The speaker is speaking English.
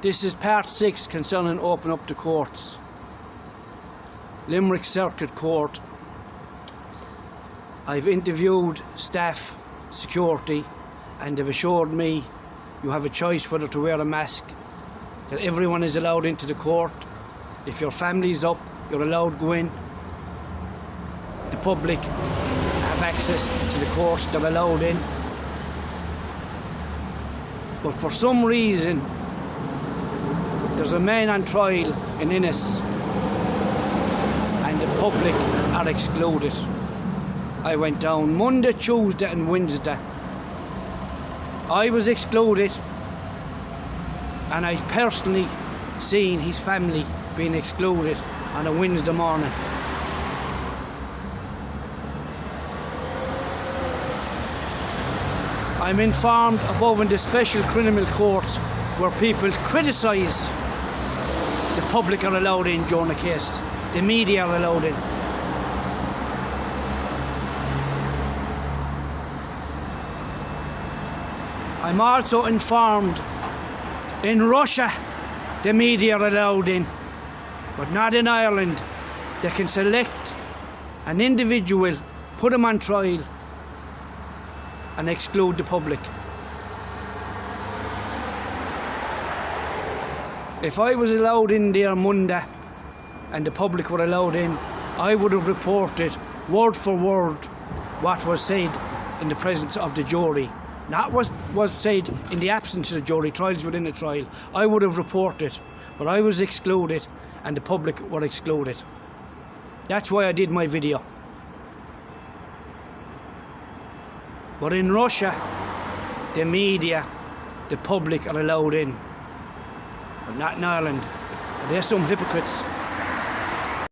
This is part 6 concerning open up the courts. Limerick Circuit Court. I've interviewed staff, security, and they've assured me you have a choice whether to wear a mask, that everyone is allowed into the court. If your family's up, you're allowed to go in. The public have access to the courts, they're allowed in. But for some reason, there's a man on trial in Innis and the public are excluded. I went down Monday, Tuesday and Wednesday. I was excluded, and I personally seen his family being excluded on a Wednesday morning. I'm informed above in the special criminal courts where people criticise the public are allowed in during a case. The media are allowed in. I'm also informed in Russia the media are allowed in, but not in Ireland. They can select an individual, put him on trial and exclude the public. If I was allowed in there Monday and the public were allowed in, I would have reported word for word what was said in the presence of the jury. Not what was said in the absence of the jury, trials within a trial. I would have reported, but I was excluded and the public were excluded. That's why I did my video. But in Russia, the media, the public are allowed in, but not in Ireland. They're some hypocrites.